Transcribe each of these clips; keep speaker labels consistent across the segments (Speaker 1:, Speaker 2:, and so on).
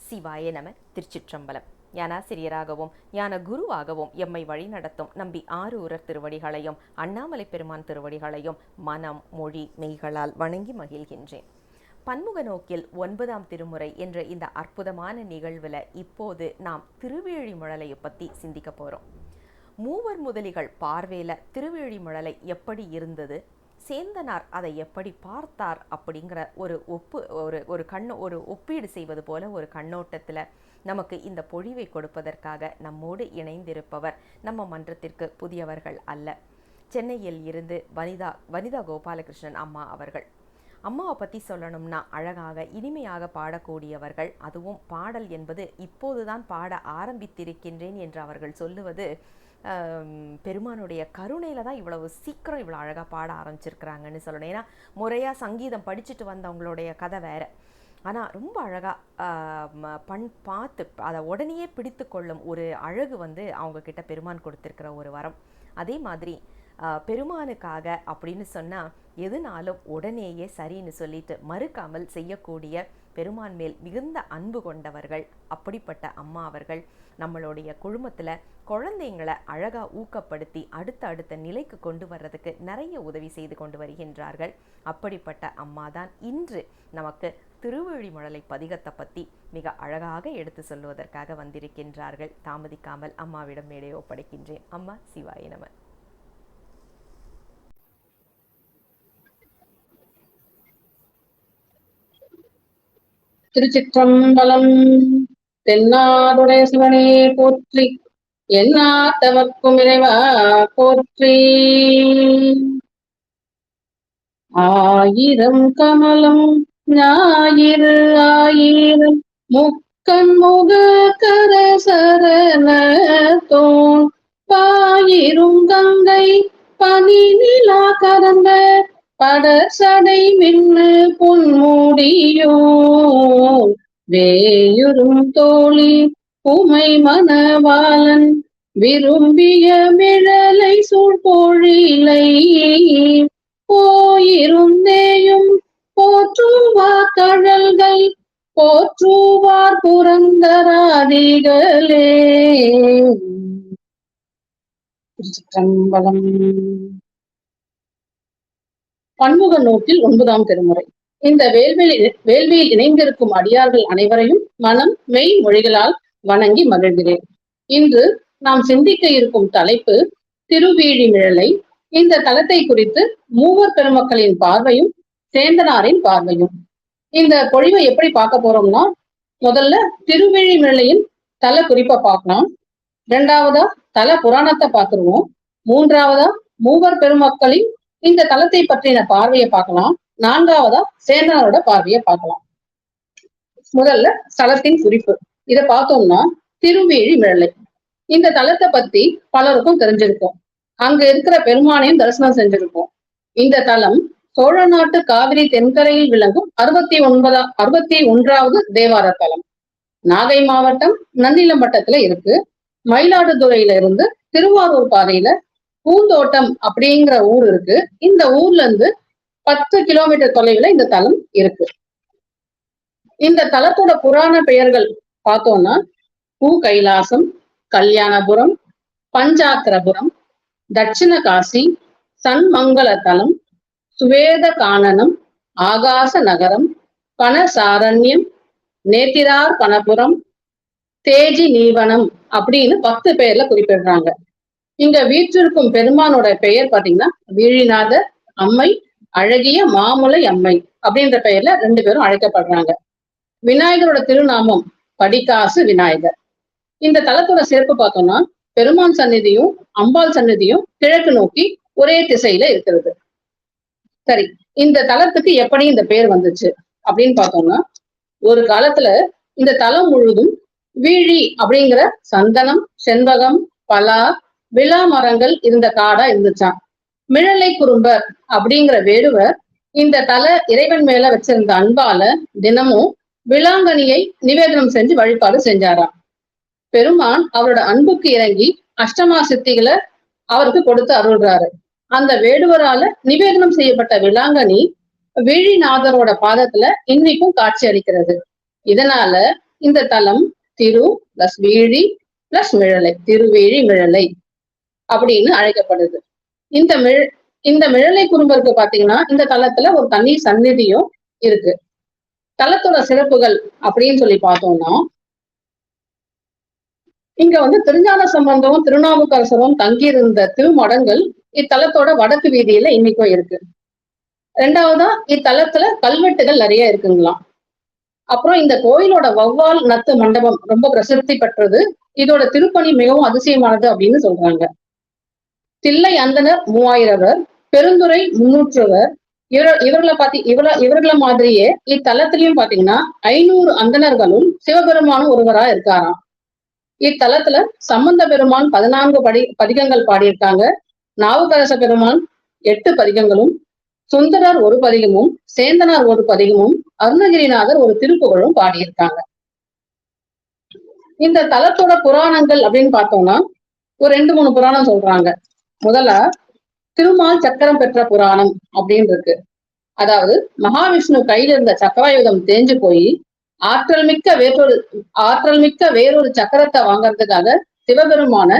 Speaker 1: சிவாய நம. திருச்சிற்றம்பலம். ஞானாசிரியராகவும் ஞான குருவாகவும் எம்மை வழிநடத்தும் நம்பி ஆரூரர் திருவடிகளையும் அண்ணாமலை பெருமான் திருவடிகளையும் மனம் மொழி மெய்களால் வணங்கி மகிழ்கின்றேன். பன்முக நோக்கில் 9ஆம் திருமுறை என்ற இந்த அற்புதமான நிகழ்வில் இப்போது நாம் திருவேழிமழலையை பற்றி சிந்திக்க போகிறோம். மூவர் முதலிகள் பார்வையில் திருவேழிமழலை எப்படி இருந்தது, சேந்தனார் அதை எப்படி பார்த்தார் அப்படிங்கிற ஒரு ஒப்பீடு செய்வது போல ஒரு கண்ணோட்டத்தில் நமக்கு இந்த பொழிவை கொடுப்பதற்காக நம்மோடு இணைந்திருப்பவர் நம்ம மன்றத்திற்கு புதியவர்கள் அல்ல. சென்னையில் இருந்து வனிதா கோபாலகிருஷ்ணன் அம்மா அவர்கள். அம்மாவை பற்றி சொல்லணும்னா அழகாக இனிமையாக பாடக்கூடியவர்கள். அதுவும் பாடல் என்பது இப்போதுதான் பாட ஆரம்பித்திருக்கின்றேன் என்று அவர்கள் சொல்லுவது பெருமானுடைய கருணையில் தான் இவ்வளவு சீக்கிரம் இவ்வளோ அழகாக பாட ஆரம்பிச்சிருக்கிறாங்கன்னு சொல்லணும். ஏன்னா முறையாக சங்கீதம் படிச்சுட்டு வந்தவங்களுடைய கதை வேறு. ஆனால் ரொம்ப அழகாக பார்த்து அதை உடனேயே பிடித்து கொள்ளும் ஒரு அழகு அவங்கக்கிட்ட பெருமான் கொடுத்துருக்கிற ஒரு வரம். அதே மாதிரி பெருமானுக்காக அப்படின்னு சொன்னால் எதுனாலும் உடனேயே சரின்னு சொல்லிட்டு மறுக்காமல் செய்யக்கூடிய பெருமான் மேல் மிகுந்த அன்பு கொண்டவர்கள். அப்படிப்பட்ட அம்மா அவர்கள் நம்மளுடைய குழுமத்தில் குழந்தைங்களை அழகாக ஊக்கப்படுத்தி அடுத்த நிலைக்கு கொண்டு வர்றதுக்கு நிறைய உதவி செய்து கொண்டு வருகின்றார்கள். அப்படிப்பட்ட அம்மா தான் இன்று நமக்கு திருவேழிமழலை பதிகத்தை பற்றி மிக அழகாக எடுத்து சொல்லுவதற்காக வந்திருக்கின்றார்கள். தாமதிக்காமல் அம்மாவிடம் மேடையை ஒப்படைக்கின்றேன். அம்மா சிவாய நம.
Speaker 2: திருச்சிற்றம்பலம். தென்னாடுடைய சிவனே போற்றி, எந்நாட்டவர்க்கும் இறைவா போற்றி. ஆயிரம் கமலம் ஞாயிறு ஆயிரம் முக்கண் முக கரசரண தோன் பாயிரும் கங்கை பனி நிலா கரந்த படசடை மின்னு பொன்முடியோ வேயுறும் தோழி உமை மணவாளன் விரும்பிய மிழலை சூழ்பொழிலை போயிருந்தேயும் போற்றுவார் கழல்கள் போற்றுவார் புரந்தராதிகளே. திருச்சிற்றம்பலம். பன்முக நோக்கில் 9ஆம் திருமுறை. இந்த வேள்வியில் இணைந்திருக்கும் அடியார்கள் அனைவரையும் மனம் மெய் மொழிகளால் வணங்கி மகிழ்கிறேன். இன்று நாம் சிந்திக்க இருக்கும் தலைப்பு திருவேழிமிழலை. இந்த தலத்தை குறித்து மூவர் பெருமக்களின் பார்வையும் சேந்தனாரின் பார்வையும். இந்த பொழிவை எப்படி பார்க்க போறோம்னா, முதல்ல திருவேழிமிழலையின் தல குறிப்பை பார்க்கலாம். இரண்டாவதா தல புராணத்தை பார்த்துருவோம். மூன்றாவதா மூவர் பெருமக்களின் இந்த தலத்தை பற்றின பார்வையை பார்க்கலாம். நான்காவதா சேந்தனாரோட பார்வையை பார்க்கலாம். முதல்ல ஸ்தலத்தின் குறிப்பு. இதை பார்த்தோம்னா திருவேழிமிழலை. இந்த தலத்தை பத்தி பலருக்கும் தெரிஞ்சிருக்கும். அங்க இருக்கிற பெருமானையும் தரிசனம் செஞ்சிருக்கோம். இந்த தலம் சோழ நாட்டு காவிரி தென்கரையில் விளங்கும் 61வது தேவார தலம். நாகை மாவட்டம் நன்னிலம்பட்டத்துல இருக்கு. மயிலாடுதுறையில இருந்து திருவாரூர் பாதையில பூந்தோட்டம் அப்படிங்கிற ஊர் இருக்கு. இந்த ஊர்ல இருந்து 10 கிலோமீட்டர் தொலைவுல இந்த தலம் இருக்கு. இந்த தலத்தோட புராண பெயர்கள் பார்த்தோம்னா பூ கைலாசம், கல்யாணபுரம், பஞ்சாக்கரபுரம், தட்சிண காசி, சன்மங்கல தலம், சுவேத கானனம், ஆகாச நகரம், பனசாரண்யம், நேத்திரார் பனபுரம், தேஜி நீவனம் அப்படின்னு 10 பேர்ல குறிப்பிடுறாங்க. இங்க வீற்றிருக்கும் பெருமானோட பெயர் பாத்தீங்கன்னா வீழிநாதர், அம்மை அழகிய மாமுலை அம்மை அப்படின்ற பெயர்ல 2 பேரும் அழைக்கப்படுறாங்க. விநாயகரோட திருநாமம் படிக்காசு விநாயகர். இந்த தலத்தோட சிறப்பு பார்த்தோம்னா பெருமான் சந்நிதியும் அம்பாள் சந்நிதியும் கிழக்கு நோக்கி ஒரே திசையில இருக்கிறது. சரி, இந்த தலத்துக்கு எப்படி இந்த பேர் வந்துச்சு அப்படின்னு பார்த்தோம்னா, ஒரு காலத்துல இந்த தலம் முழுதும் வீழி அப்படிங்கிற சந்தனம், செண்பகம், பலா, விழா மரங்கள் இருந்த காடா இருந்துச்சான். மிழலை குறும்பர் அப்படிங்கிற வேடுவர் இந்த தல இறைவன் மேல வச்சிருந்த அன்பால தினமும் விளாங்கனியை நிவேதனம் செஞ்சு வழிபாடு செஞ்சாராம். பெருமான் அவரோட அன்புக்கு இறங்கி அஷ்டமா சித்திகளை அவருக்கு கொடுத்து அருள்றாரு. அந்த வேடுவரால நிவேதனம் செய்யப்பட்ட விளாங்கனி வீழிநாதரோட பாதத்துல இன்னைக்கும் காட்சி அளிக்கிறது. இதனால இந்த தலம் திரு பிளஸ் வீழி பிளஸ் மிழலை, திருவேழி மிழலை அப்படின்னு அழைக்கப்படுது. இந்த மிழலை குறும்பருக்கு பாத்தீங்கன்னா இந்த தலத்துல ஒரு தனி சந்நிதியும் இருக்கு. தலத்தோட சிறப்புகள் அப்படின்னு சொல்லி பார்த்தோம்னா, இங்க திருஞான சம்பந்தமும் திருநாவுக்கரசரும் தங்கியிருந்த திருமடங்கள் இத்தலத்தோட வடக்கு வீதியில இன்னைக்கும் இருக்கு. ரெண்டாவதா இத்தலத்துல கல்வெட்டுகள் நிறைய இருக்குங்களாம். அப்புறம் இந்த கோயிலோட வௌவால் நத்து மண்டபம் ரொம்ப பிரசித்தி பெற்றது. இதோட திருப்பணி மிகவும் அதிசயமானது அப்படின்னு சொல்றாங்க. தில்லை அந்தனர் 3000, பெருந்துறை 300. இவர்களை மாதிரியே இத்தலத்திலையும் பாத்தீங்கன்னா 500 அந்தணர்களும் சிவபெருமானும் ஒருவரா இருக்காராம். இத்தலத்துல சம்பந்த பெருமான் 14 பதிகங்கள் பாடியிருக்காங்க. நாவுக்கரச பெருமான் 8 பதிகங்களும், சுந்தரர் 1 பதிகமும், சேந்தனார் 1 பதிகமும், அருணகிரிநாதர் 1 திருப்புகழும் பாடியிருக்காங்க. இந்த தலத்தோட புராணங்கள் அப்படின்னு பார்த்தோம்னா ஒரு 2-3 புராணம் சொல்றாங்க. முதல்ல திருமால் சக்கரம் பெற்ற புராணம் அப்படின்னு இருக்கு. அதாவது மகாவிஷ்ணு கையில இருந்த சக்கராயுதம் தேஞ்சு போய் ஆற்றல் மிக்க வேறொரு சக்கரத்தை வாங்கறதுக்காக சிவபெருமான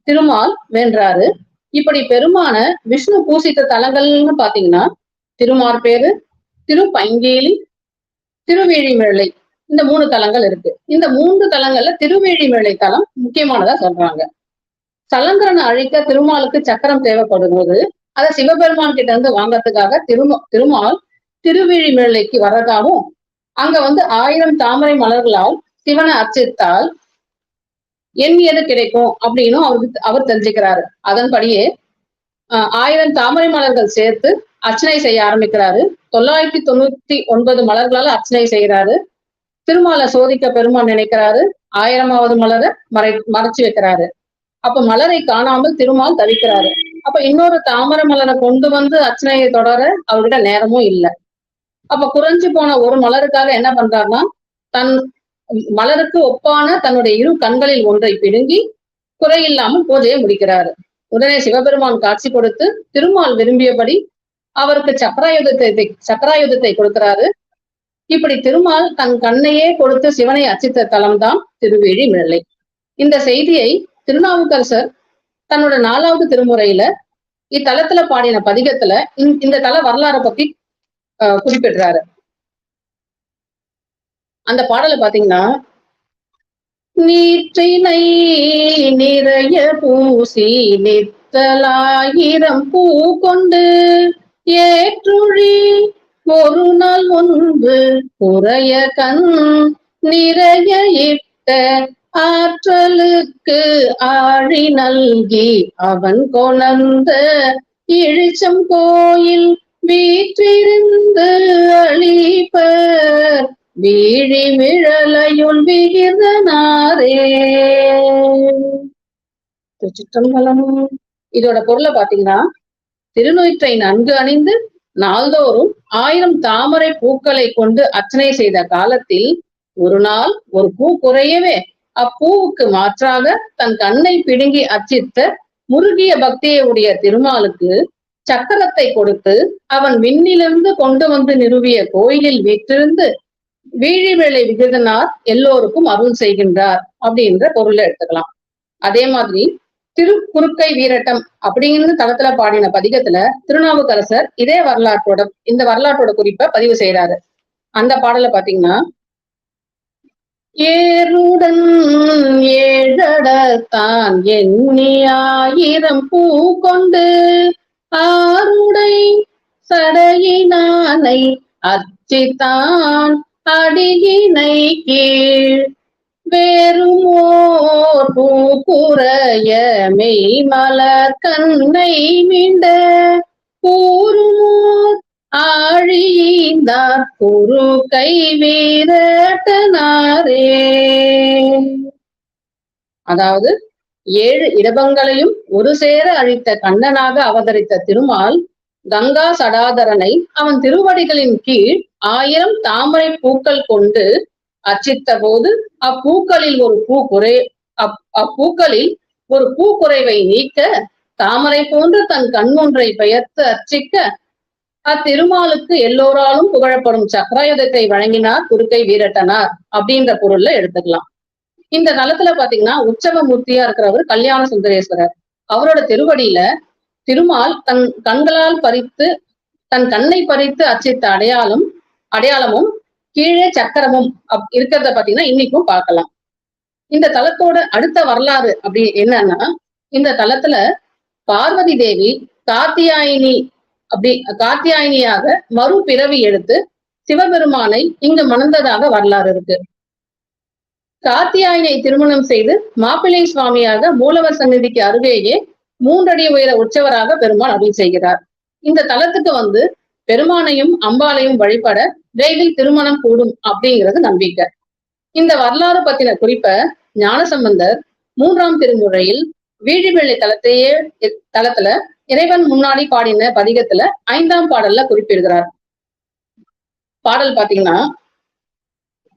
Speaker 2: திருமால் வென்றாரு. இப்படி பெருமான விஷ்ணு பூசித்த தலங்கள்னு பாத்தீங்கன்னா திருமார்பேரு, திருப்பைங்கேலி, திருவேழிமிழலை, இந்த 3 தலங்கள் இருக்கு. இந்த 3 தலங்கள்ல திருவேழிமிழலை தலம் முக்கியமானதா சொல்றாங்க. சலங்கரனை அழிக்க திருமாலுக்கு சக்கரம் தேவைப்படும் போது அதை சிவபெருமான் கிட்ட இருந்து வாங்கறதுக்காக திருமால் திருவேழிமிழலைக்கு வர்றதாகவும், அங்க 1000 தாமரை மலர்களால் சிவனை அர்ச்சித்தால் எண்ணியது கிடைக்கும் அப்படின்னு அவர் தெரிஞ்சுக்கிறாரு. அதன்படியே 1000 தாமரை மலர்கள் சேர்த்து அர்ச்சனை செய்ய ஆரம்பிக்கிறாரு. 999 மலர்களால அர்ச்சனை செய்யறாரு. திருமாலை சோதிக்க பெருமான் நினைக்கிறாரு. 1000வது மலரை மறைச்சு வைக்கிறாரு. அப்ப மலரை காணாமல் திருமால் தவிக்கிறாரு. அப்ப இன்னொரு தாமரை மலரை கொண்டு அர்ச்சனையை தொடர அவர்கிட்ட நேரமும் இல்லை. அப்ப குறைஞ்சு போன ஒரு மலருக்காக என்ன பண்றாருன்னா, தன் மலருக்கு ஒப்பான தன்னுடைய 2 கண்களில் ஒன்றை பிடுங்கி குறையில்லாமல் பூஜையை முடிக்கிறாரு. உடனே சிவபெருமான் காட்சி கொடுத்து திருமால் விரும்பியபடி அவருக்கு சக்கராயுதத்தை கொடுக்கிறாரு. இப்படி திருமால் தன் கண்ணையே கொடுத்து சிவனை அர்ச்சித்த தலம்தான் திருவேழிமிழலை. இந்த செய்தியை திருநாவுக்கரசர் தன்னோட 4வது திருமுறையில இத்தலத்துல பாடின பதிகத்துல இந்த தல வரலாறை பத்தி குறிப்பிடுறாரு. அந்த பாடலை பாத்தீங்கன்னா, நீற்றினை நிறைய பூசி நித்தலாயிரம் பூ கொண்டு ஏற்றுழி ஒரு நாள் முன்பு குறைய கண் நிறைய இட்ட ஆற்றலுக்கு ஆழி நல்கி அவன் கொணர்ந்த இழிச்சம் கோயில் வீற்றிருந்து அழிப்பர் வீழிமிழலையுள் விகிர்தனாரே. திருச்சிற்றம்பலம். இதோட பொருளை பாத்தீங்கன்னா, திருநூற்றை நன்கு அணிந்து நாள்தோறும் 1000 தாமரை பூக்களை கொண்டு அர்ச்சனை செய்த காலத்தில் ஒரு நாள் ஒரு பூ குறையவே அப்பூவுக்கு மாற்றாக தன் கண்ணை பிடுங்கி அர்ச்சித்த முருகிய பக்தியை உடைய திருமாலுக்கு சக்கரத்தை கொடுத்து அவன் விண்ணிலிருந்து கொண்டு நிறுவிய கோயிலில் வீற்றிருந்து வீழிவேளை விகிதனார் எல்லோருக்கும் அருள் செய்கின்றார் அப்படின்ற பொருளை எடுத்துக்கலாம். அதே மாதிரி திருக்குறுக்கை வீரட்டம் அப்படின்னு தளத்துல பாடின பதிகத்துல திருநாவுக்கரசர் இதே வரலாற்றோட குறிப்பை பதிவு செய்யறாரு. அந்த பாடலை பாத்தீங்கன்னா, ஏருடன் ஏழடத்தான் எண்ணி 1000 பூ கொண்டு ஆருடை சடையினானை அச்சித்தான் அடியினை கீழ் வேறுமோர் பூக்குறைய மெய்மலர் கண்ணை மீண்ட கூறுமோர் ஆழிந்தார் குரு கை வீரட்டனாரே. அதாவது 7 இடபங்களையும் ஒரு சேர அழித்த கண்ணனாக அவதரித்த திருமால் கங்கா சடாதரனை அவன் திருவடிகளின் கீழ் 1000 தாமரை பூக்கள் கொண்டு அர்ச்சித்த போது அப்பூக்களில் ஒரு பூக்குறைவை நீக்க தாமரை போன்று தன் கண் ஒன்றை பெயர்த்து அர்ச்சிக்க அத்திருமாலுக்கு எல்லோராலும் புகழப்படும் சக்கராயுதத்தை வழங்கினார் குறுக்கை வீரட்டனார் அப்படின்ற பொருள்ல எடுத்துக்கலாம். இந்த தலத்துல பாத்தீங்கன்னா உற்சவ மூர்த்தியா இருக்கிறவர் கல்யாண சுந்தரேஸ்வரர். அவரோட திருவடியில திருமால் தன் கண்களால் பறித்து தன் கண்ணை பறித்து அச்சித்த அடையாளமும் கீழே சக்கரமும் இருக்கிறத பாத்தீங்கன்னா இன்னைக்கும் பார்க்கலாம். இந்த தலத்தோட அடுத்த வரலாறு அப்படி என்னன்னா, இந்த தலத்துல பார்வதி தேவி காத்தியாயினியாக மறுபிறவி எடுத்து சிவபெருமானை இங்கு மணந்ததாக வரலாறு இருக்கு. காத்தியாயினை திருமணம் செய்து மாப்பிள்ளை சுவாமியாக மூலவர் சந்நிதிக்கு அருகேயே 3 அடி உயர உற்சவராக பெருமாள் அருள் செய்கிறார். இந்த தலத்துக்கு பெருமானையும் அம்பாளையும் வழிபட விரைவில் திருமணம் கூடும் அப்படிங்கிறது நம்பிக்கை. இந்த வரலாறு பத்தின குறிப்ப ஞானசம்பந்தர் 3ஆம் திருமுறையில் வீழிவேளை தலத்துல இறைவன் முன்னாடி பாடின பதிகத்துல 5ஆம் பாடல்ல குறிப்பிடுகிறார். பாடல் பாத்தீங்கன்னா,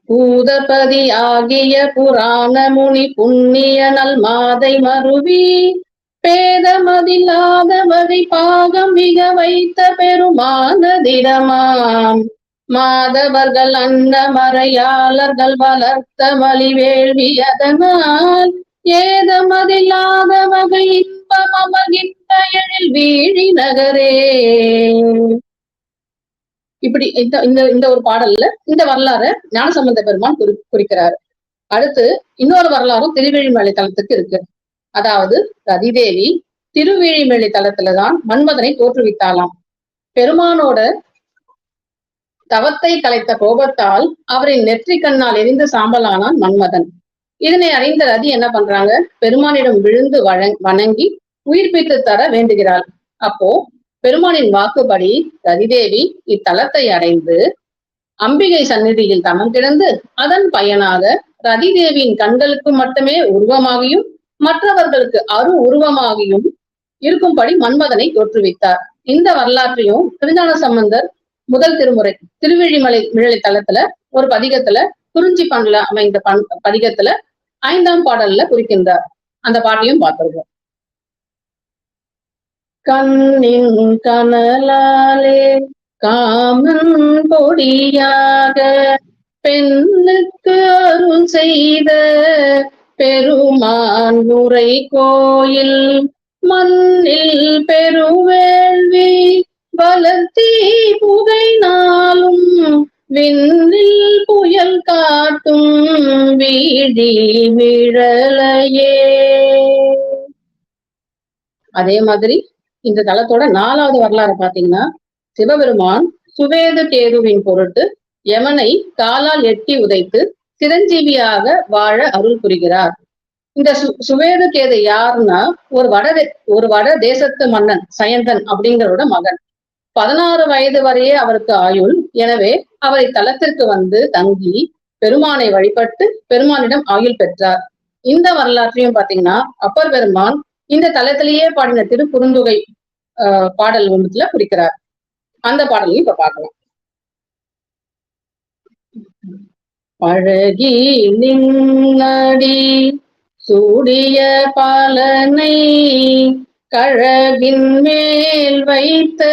Speaker 2: பூதபதி ஆகிய புராண முனி புண்ணிய நல் மாதை மருவி பேதமதில்லாத வகை பாகம் மிக வைத்த பெருமானதிடமாம் மாதவர்கள் அன்னமறையாளர்கள் வளர்த்த மலிவேள்வி அதனால் ஏதமதில்லாத வகை இன்பம் அமர்கின்ற எழில் வீழி நகரே. இப்படி இந்த ஒரு பாடல்ல இந்த வரலாறு ஞானசம்பந்த பெருமான் குறிக்கிறாரு. அடுத்து இன்னொரு வரலாறும் திருவேழிமலை தலத்துக்கு இருக்கு. அதாவது ரதிதேவி திருவேழிமலை தலத்துலதான் மன்மதனை தோற்றுவித்தாளாம். பெருமானோட தவத்தை கலைத்த கோபத்தால் அவரின் நெற்றி கண்ணால் எரிந்து சாம்பலானான் மன்மதன். இதனை அறிந்த ரதி என்ன பண்றாங்க, பெருமானிடம் விழுந்து வணங்கி உயிர்ப்பித்து தர வேண்டுகிறாள். அப்போ பெருமானின் வாக்குப்படி ரதிதேவி இத்தலத்தை அடைந்து அம்பிகை சந்நிதியில் தமம் கிடந்து அதன் பயனாக ரதிதேவியின் கண்களுக்கு மட்டுமே உருவமாகியும் மற்றவர்களுக்கு உருவமாகியும் இருக்கும்படி மன்மதனை தோற்றுவித்தார். இந்த வரலாற்றையும் திருஞான சம்பந்தர் முதல் திருமுறை திருவேழிமலை தலத்துல ஒரு பதிகத்துல குறிஞ்சி பண்ணல அமைந்த பதிகத்துல 5ஆம் பாடல்ல குறிக்கின்றார். அந்த பாட்டையும் பார்த்திருக்கோம். கண்ணின் கனலாலே காமன் பொடியாக பெண்ணுக்கு அருள் செய்த பெருமான் உரை கோயில் மண்ணில் பெருவேள்வி வளர்த்தி புகை நாளும் விண்ணில் புயல் காட்டும் வீடி விழலையே. அதே மாதிரி இந்த தலத்தோட 4வது வரலாறு பாத்தீங்கன்னா, சிவபெருமான் சுவேத கேதுவின் பொருட்டு யமனை காலால் எட்டி உதைத்து சிரஞ்சீவியாக வாழ அருள் புரிகிறார். இந்த சுவேத கேது யாருன்னா ஒரு வட தேசத்து மன்னன் சயந்தன் அப்படிங்கிறோட மகன். 16 வயது வரையே அவருக்கு ஆயுள். எனவே அவரை தலத்திற்கு வந்து தங்கி பெருமானை வழிபட்டு பெருமானிடம் ஆயுள் பெற்றார். இந்த வரலாற்றையும் பாத்தீங்கன்னா அப்பர் பெருமான் இந்த தலத்திலேயே பாடின திருக்குறுந்தொகை பாடல் ஒன்றுல குறிக்கிறார். அந்த பாடலையும் இப்ப பார்க்கலாம். பழகி நின்னடி சூடிய பாலனை கழகின் மேல் வைத்த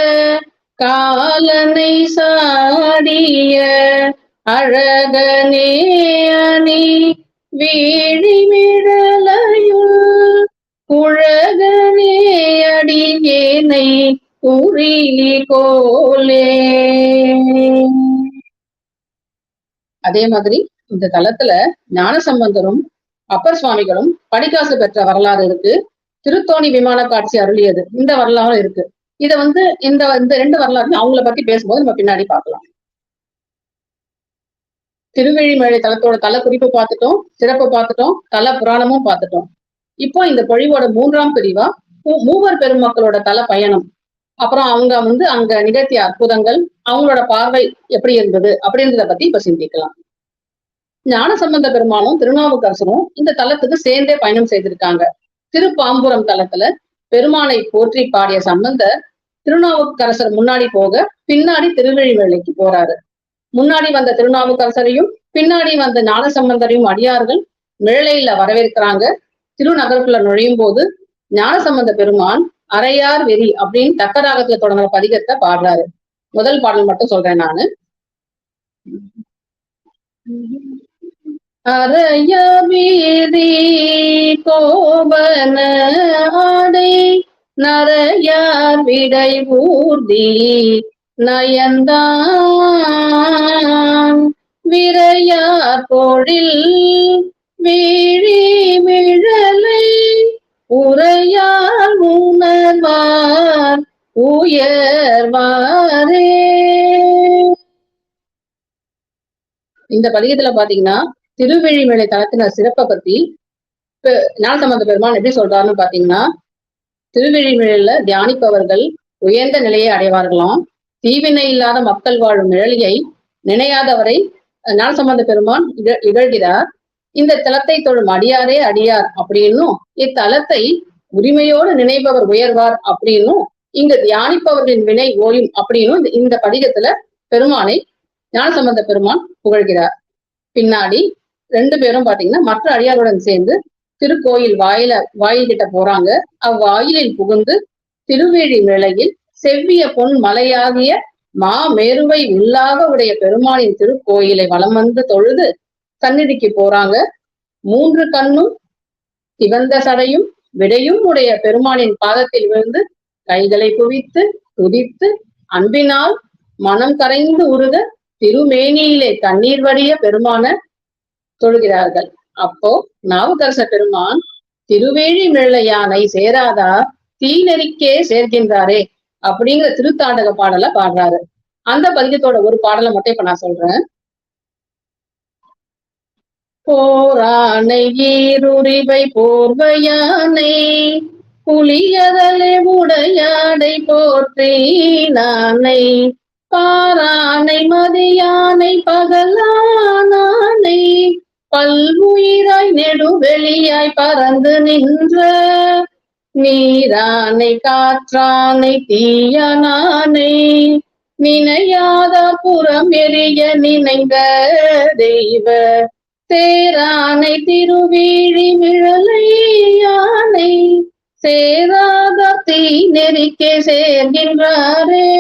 Speaker 2: காலனை சாடிய அழகனே அணி வீழி மிழலையுள் குழகனே அடியேனை குறிலி கோலே. அதே மாதிரி இந்த தலத்துல ஞானசம்பந்தரும் அப்பர் சுவாமிகளும் படிக்காசு பெற்ற வரலாறு இருக்கு. திருத்தோணி விமான காட்சி அருளியது இந்த வரலாறு இருக்கு. இத இந்த 2 வரலாறு அவங்கள பத்தி பேசும்போது நம்ம பின்னாடி பார்க்கலாம். திருவேழிமலை தலத்தோட தல குறிப்பு பார்த்துட்டோம், சிறப்பு பார்த்துட்டோம், தல புராணமும் பார்த்துட்டோம். இப்போ இந்த பொழிவோட 3ஆம் பிரிவா மூவர் பெருமக்களோட தல பயணம், அப்புறம் அவங்க அங்க நிகழ்த்திய அற்புதங்கள், அவங்களோட பார்வை எப்படி இருந்தது அப்படின்றத பத்தி இப்ப சிந்திக்கலாம். ஞானசம்பந்த பெருமானும் திருநாவுக்கரசரும் இந்த தலத்துக்கு சேர்ந்தே பயணம் செய்திருக்காங்க. திருப்பாம்புரம் தலத்துல பெருமானை போற்றி பாடிய சம்பந்தர் திருநாவுக்கரசர் முன்னாடி போக பின்னாடி திருவேழிமலைக்கு போறாரு. முன்னாடி வந்த திருநாவுக்கரசரையும் பின்னாடி வந்த ஞானசம்பந்தரையும் அடியார்கள் மிழலையில வரவேற்கிறாங்க. திருநகருக்குள்ள நுழையும் போது ஞானசம்பந்த பெருமான் அரையார் வெறி அப்படின்னு தக்கராகத்துல தொடங்குற பதிகத்தை பாடுறாரு. முதல் பாடல் மட்டும் சொல்றேன் நானு. அறைய வீதி கோபன ஆடை நரையார் விடை ஊர்தி நயந்தான் விரையார் பொழில் வீழி விழலை உரையால் உணர்வார் உயர்வாரே. இந்த பதிகத்துல பாத்தீங்கன்னா திருவெழிமலை தலத்தின சிறப்பை பத்தி ஞானசம்பந்த பெருமான் எப்படி சொல்றாருன்னு பாத்தீங்கன்னா, திருவெழிமலையில தியானிப்பவர்கள் உயர்ந்த நிலையை அடைவார்களாம். தீவினை இல்லாத மக்கள் வாழும் நிழலியை நினையாதவரை ஞானசம்பந்த பெருமான் இகழ்கிறார். இந்த தலத்தை தொழும் அடியாரே அடியார் அப்படின்னும், இத்தலத்தை உரிமையோடு நினைப்பவர் உயர்வார் அப்படின்னும், இங்கு தியானிப்பவர்களின் வினை ஓயும் அப்படின்னும் இந்த பதிகத்துல பெருமானை ஞானசம்பந்த பெருமான் புகழ்கிறார். பின்னாடி ரெண்டு பேரும் பாத்தீங்கன்னா மற்ற அடியாருடன் சேர்ந்து திருக்கோயில் வாயில் கிட்ட போறாங்க. அவ்வாயிலில் புகுந்து திருவேழி நிலையில் செவ்விய பொன் மலையாகிய மாமேருவை உள்ளாக உடைய பெருமானின் திருக்கோயிலை வலம் வந்து தொழுது சந்நிதிக்கு போறாங்க. 3 கண்ணும் சிவந்த சடையும் விடையும் உடைய பெருமானின் பாதத்தில் விழுந்து கைகளை குவித்து துதித்து அன்பினால் மனம் கரைந்து உருக திருமேனியிலே கண்ணீர் வடிய பெருமான தொழுகிறார்கள். அப்போ நாவுக்கரச பெருமான் திருவேழி மிளையானை சேராதா தீநெறிக்கே சேர்க்கின்றாரே அப்படிங்கிற திருத்தாண்டக பாடலை பாடுறாரு. அந்த பதிகத்தோட ஒரு பாடலை மட்டும் இப்ப நான் சொல்றேன். போரானை ஈருரிவை போர்வையானை புலியதலை உடையாடை போற்றி நானை பாரானை மதியானை பகலானானை பல்வுயிராய் நெடுவெளியாய் பறந்து நின்ற நீரானை காற்றானை தீயனானை நினையாத புறம் எரிய நினைந்த தெய்வ சேரானை திருவீழி விழலையானை சேராத தீ நெறிக்கே சேர்கின்றாரே.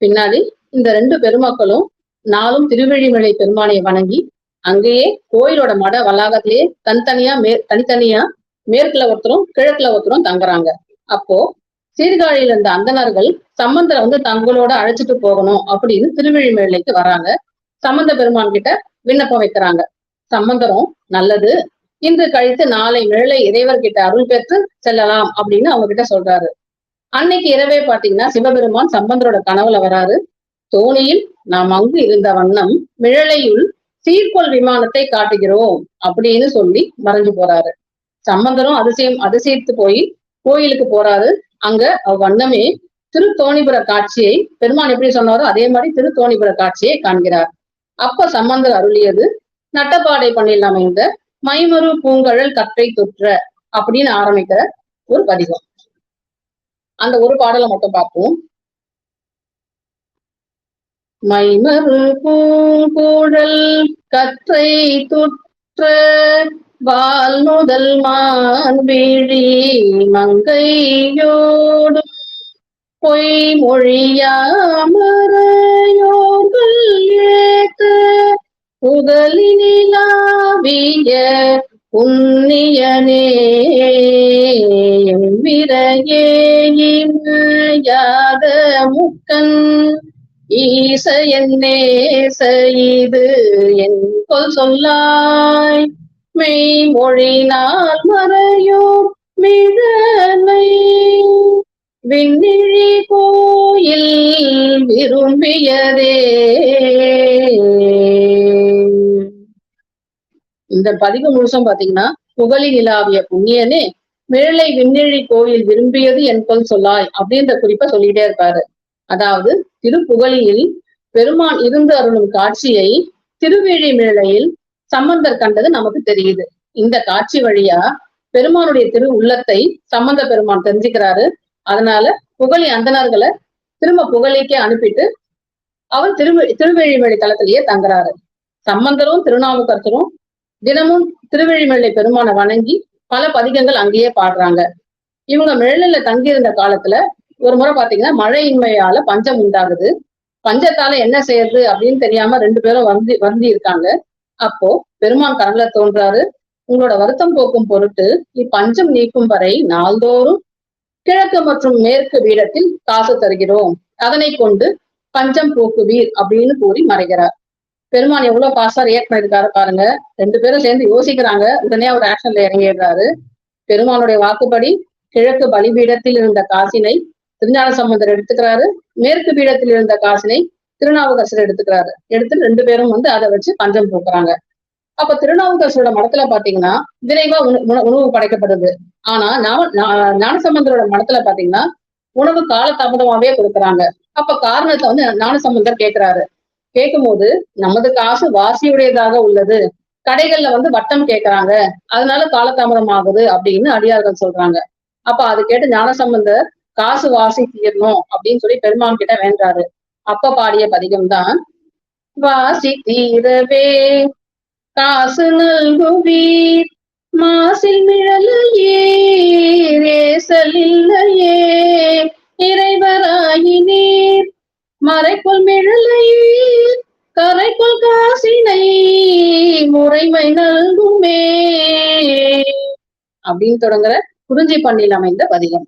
Speaker 2: பின்னாடி இந்த 2 பெருமக்களும் நாளும் திருவெழிமலை பெருமானை வணங்கி அங்கேயே கோயிலோட மட வளாகத்திலேயே தனித்தனியா மேற்குல ஒருத்தரும் கிழக்குல ஒருத்தரும் தங்குறாங்க. அப்போ சீர்காழியில இருந்த அந்தணர்கள் சம்பந்தரை வந்து தங்களோட அழைச்சிட்டு போகணும் அப்படின்னு திருவெழிமலைக்கு வராங்க. சம்பந்த பெருமான் கிட்ட விண்ணப்பம் வைக்கிறாங்க. சம்பந்தரும் நல்லது, இன்று கழித்து நாளை மேலை இறைவர்கிட்ட அருள் பெற்று செல்லலாம் அப்படின்னு அவங்க கிட்ட சொல்றாரு. அன்னைக்கு இரவே பாத்தீங்கன்னா சிவபெருமான் சம்பந்தரோட கனவுல வராரு. தோணியில் நாம் அங்கு இருந்த வண்ணம் மிழலையுள் சீர்கொள் விமானத்தை காட்டுகிறோம் அப்படின்னு சொல்லி மறைஞ்சு போறாரு. சம்பந்தரும் அதிசயித்து போய் கோயிலுக்கு போறாரு. அங்க வண்ணமே திருத்தோணிபுர காட்சியை பெருமான் எப்படி சொன்னாரோ அதே மாதிரி திருத்தோணிபுர காட்சியை காண்கிறார். அப்ப சம்பந்தர் அருளியது நட்டப்பாடை பண்ணில் அமைந்த மைமரு பூங்கழல் கற்றை தொற்ற அப்படின்னு ஆரம்பிக்கிற ஒரு பதிகம். அந்த ஒரு பாடலை மட்டும் பார்ப்போம். மைமரு பூங்குழல் கற்றை துற்ற வால் முதல் மான்விழி மங்கையோடும் பொய்மொழியாமறையோர்கள் ஏத்த புகழினிலாவிய புண்ணியனே விரையேயாத முக்கன் ஈசையன்னே செய்து என் கொல் சொல்லாய் மெய்மொழினால் மறையோர் மிழலை விண்ணிழி கோயில் விரும்பியதே. இந்த பதிவு முழுசும் பாத்தீங்கன்னா புகழி நிலாவிய புண்ணியனே மிழலை விண்ணிழி கோயில் விரும்பியது என் கொல் சொல்லாய் அப்படின்ற குறிப்பை சொல்லிட்டே இருப்பாரு. அதாவது திருப்புகழியில் பெருமான் இருந்து அருளும் காட்சியை திருவேழி மிழலையில் சம்பந்தர் கண்டது நமக்கு தெரியுது. இந்த காட்சி வழியா பெருமானுடைய திரு உள்ளத்தை சம்பந்த பெருமான் தெரிஞ்சுக்கிறாரு. அதனால புகழி அந்தணர்களை திரும்ப புகழிக்கே அனுப்பிட்டு அவர் திருவேழிமலை தலத்திலேயே தங்குறாரு. சம்பந்தரும் திருநாவுக்கரசரும் தினமும் திருவேழிமலை பெருமானை வணங்கி பல பதிகங்கள் அங்கேயே பாடுறாங்க. இவங்க மிழலையில தங்கியிருந்த காலத்துல ஒரு முறை பாத்தீங்கன்னா மழையின்மையால பஞ்சம் உண்டாகுது. பஞ்சத்தால என்ன செய்யறது அப்படின்னு தெரியாம 2 பேரும் வருந்தி இருக்காங்க. அப்போ பெருமான் கனவுல தோன்றாரு. உங்களோட வருத்தம் போக்கும் பொருட்டு இப்பஞ்சம் நீக்கும் வரை நாள்தோறும் கிழக்கு மற்றும் மேற்கு வீடத்தில் காசு தருகிறோம். அதனை கொண்டு பஞ்சம் போக்குவீர் அப்படின்னு கூறி மறைகிறார். பெருமான் எவ்வளவு பாசா ரியாக்ட் பண்ணிருக்காரு பாருங்க. 2 பேரும் சேர்ந்து யோசிக்கிறாங்க. உடனே அவர் ஆக்ஷன்ல இறங்கிடுறாரு. பெருமானுடைய வாக்குப்படி கிழக்கு பலிபீடத்தில் இருந்த காசினை திருஞான சம்பந்தர் எடுத்துக்கிறாரு. மேற்கு பீடத்தில் இருந்த காசினை திருநாவுக்கரசர் எடுத்துக்கிறாரு. எடுத்து 2 பேரும் அதை வச்சு பஞ்சம் போக்குறாங்க. அப்ப திருநாவுக்கரசரோட மடத்துல பாத்தீங்கன்னா விரைவா உணவு படைக்கப்படுது. ஆனா ஞானசம்பந்தரோட மடத்துல பாத்தீங்கன்னா உணவு காலதாமதமாவே கொடுக்குறாங்க. அப்ப காரணத்தை ஞானசம்பந்தர் கேட்கிறாரு. கேட்கும்போது நமது காசு வாசியுடையதாக உள்ளது, கடைகள்ல வட்டம் கேட்கறாங்க, அதனால காலதாமதம் ஆகுது அப்படின்னு அடியார்கள் சொல்றாங்க. அப்ப அது கேட்டு ஞானசம்பந்தர் காசு வாசி தீரணும் அப்படின்னு சொல்லி பெருமான் கிட்ட வேண்டாரு. அப்ப பாடிய பதிகம் தான் வாசி தீரவே காசு நல்குவீர் மாசில் மிழலையே ரேசலில்லையே இறைவராயினீர் மறைக்குள் மிழலையீர் கரைக்குள் காசினை முறைமை நல்குமே அப்படின்னு தொடங்குற குறிஞ்சி பண்ணில் அமைந்த பதிகம்.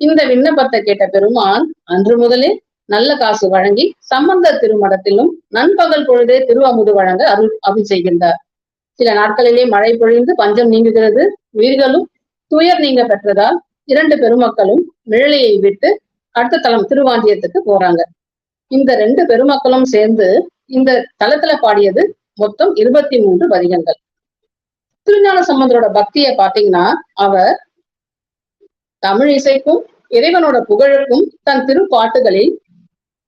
Speaker 2: இந்த விண்ணப்பத்தை கேட்ட பெருமான் அன்று முதலே நல்ல காசு வழங்கி சம்பந்த திருமடத்திலும் நண்பகல் பொழுதே திருஅமுது வழங்க அருள் செய்கின்றார். சில நாட்களிலே மழை பொழிந்து பஞ்சம் நீங்குகிறது. உயிர்களும் துயர் நீங்க பெற்றதால் 2 பெருமக்களும் மிழலையை விட்டு அடுத்த தலம் திருவாண்டியத்துக்கு போறாங்க. இந்த 2 பெருமக்களும் சேர்ந்து இந்த தலத்துல பாடியது மொத்தம் 23 பதிகங்கள். திருஞான சம்பந்தரோட பக்தியை பாத்தீங்கன்னா அவர் தமிழ் இசைக்கும் இறைவனோட புகழுக்கும் தன் திருப்பாட்டுகளில்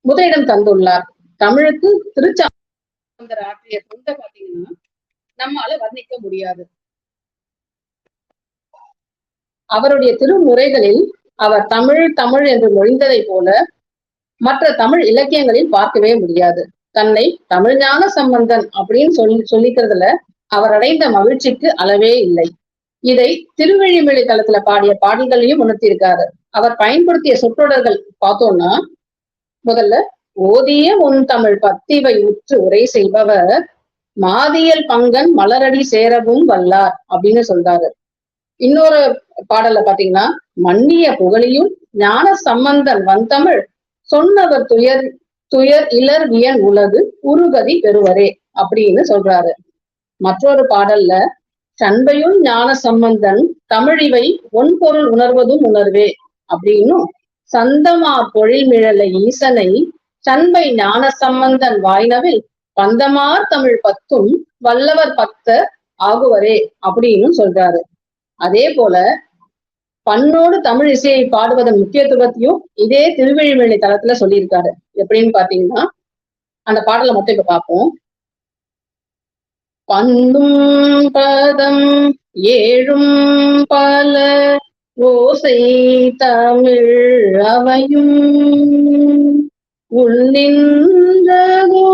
Speaker 2: முதலிடம் தந்துள்ளார். தமிழுக்கு திருச்சாந்தர் ஆற்றிய தொண்டை பாத்தீங்கன்னா நம்மால வர்ணிக்க முடியாது. அவருடைய திருமுறைகளில் அவர் தமிழ் தமிழ் என்று மொழிந்ததை போல மற்ற தமிழ் இலக்கியங்களில் பார்க்கவே முடியாது. தன்னை தமிழ்ஞான சம்பந்தன் அப்படின்னு சொல்லிக்கிறதுல அவர் அடைந்த மகிழ்ச்சிக்கு அளவே இல்லை. இதை திருவெழிமலை தளத்துல பாடிய பாடல்களையும் உணர்த்தியிருக்காரு. அவர் பயன்படுத்திய சொற்றொடர்கள் பார்த்தோம்னா, முதல்ல ஓதிய உன் தமிழ் பத்திவை உற்று உரை செய்பவர் மாதியல் பங்கன் மலரடி சேரவும் வல்லார் அப்படின்னு சொல்றாரு. இன்னொரு பாடல்ல பாத்தீங்கன்னா மன்னிய புகழியும் ஞான சம்பந்தன் வந்தமிழ் சொன்னவர் துயர் இலர் வியன் உலகு உருகதி பெறுவரே அப்படின்னு சொல்றாரு. மற்றொரு பாடல்ல சண்பையும் ஞான சம்பந்தன் தமிழிவை ஒன்பொருள் உணர்வதும் உணர்வே அப்படின்னும் சந்தமா பொழில் மிழலை ஈசனை சண்பை ஞான சம்பந்தன் வாய்னவில் பந்தமார் தமிழ் பத்தும் வல்லவர் பக்தர் ஆகுவரே அப்படின்னு சொல்றாரு. அதே போல பண்ணோடு தமிழ் இசையை பாடுவதன் முக்கியத்துவத்தையும் இதே திருவெழிமலை தளத்துல சொல்லியிருக்காரு. எப்படின்னு பாத்தீங்கன்னா அந்த பாடலை மட்டும் இப்ப பார்ப்போம். பந்தும் பதம் ஏழும் பல ஓசை தமிழ் அவையும் உள்ளின்றதோ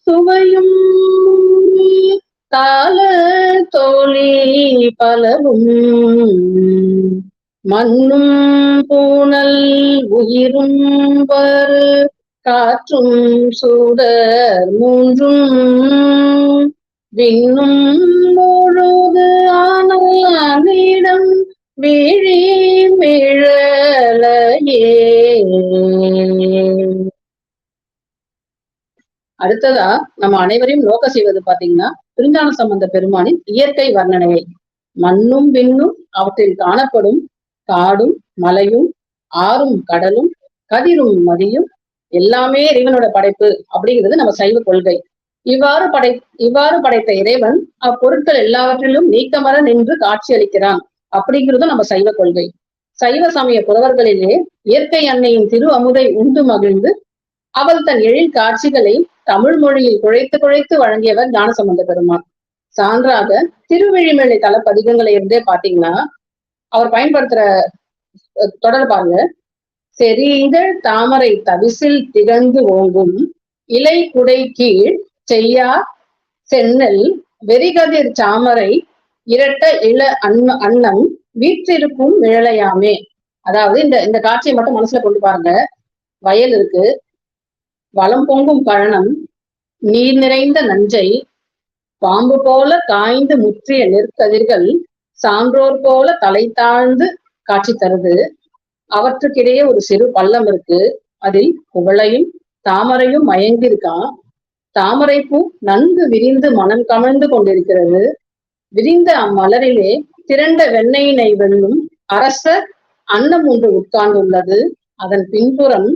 Speaker 2: சுவையும் கால தோழி பலவும் மண்ணும் பூனல் உயிரும் வரு காற்றும் சூடர் மூன்றும் விண்ணும் முழுது ஆனிடம் வீழி மிழலையே. அடுத்ததா நம்ம அனைவரையும் நோக்க செய்வது பாத்தீங்கன்னா திருஞான சம்பந்த பெருமானின் இயற்கை வர்ணனையை. மண்ணும் விண்ணும் அவற்றில் காணப்படும் காடும் மலையும் ஆறும் கடலும் கதிரும் மதியும் எல்லாமே இறைவனோட படைப்பு அப்படிங்கிறது நம்ம சைவ கொள்கை. இவ்வாறு படைத்த இறைவன் அப்பொருட்கள் எல்லாவற்றிலும் நீக்கமர நின்று காட்சி அளிக்கிறான் அப்படிங்கிறதும் நம்ம சைவ கொள்கை. சைவ சமய புலவர்களிலே இயற்கை அன்னையின் திரு அமுதை உண்டு மகிழ்ந்து அவள் தன் எழில் காட்சிகளை தமிழ் மொழியில் குழைத்து வழங்கியவர் ஞானசம்பந்த பெருமான். சான்றாக திருவெழிமலை தல பதிகங்களை இருந்தே பாத்தீங்கன்னா அவர் பயன்படுத்துற தொடர் பாருங்க. செறிதழ் தாமரை தவிசில் திகழ்ந்து ஓங்கும் இலை குடை கீழ் செய்யா சென்னல் வெறிகதிர் சாமரை இரட்ட இள அன்னம் வீற்றிருக்கும் மிழலையாமே அதாவது இந்த இந்த காட்சியை மட்டும் மனசுல கொண்டு பாருங்க. வயல் இருக்கு, வளம் பொங்கும் கழனம், நீர் நிறைந்த நஞ்சை, பாம்பு போல காய்ந்து முற்றிய நெற்கதிர்கள் சான்றோர் போல தலை தாழ்ந்து காட்சி தருது. அவற்றுக்கிடையே ஒரு சிறு பள்ளம் இருக்கு. அதில் குவளையும் தாமரையும் மயங்கி இருக்கான். தாமரை பூ நன்கு விரிந்து மனம் கமழ்ந்து கொண்டிருக்கிறது. விரிந்த அம்மலரிலே திரண்ட வெண்ணெயினை வெல்லும் அரச அன்னம் ஒன்று உட்கார்ந்துள்ளது. அதன் பின்புறம்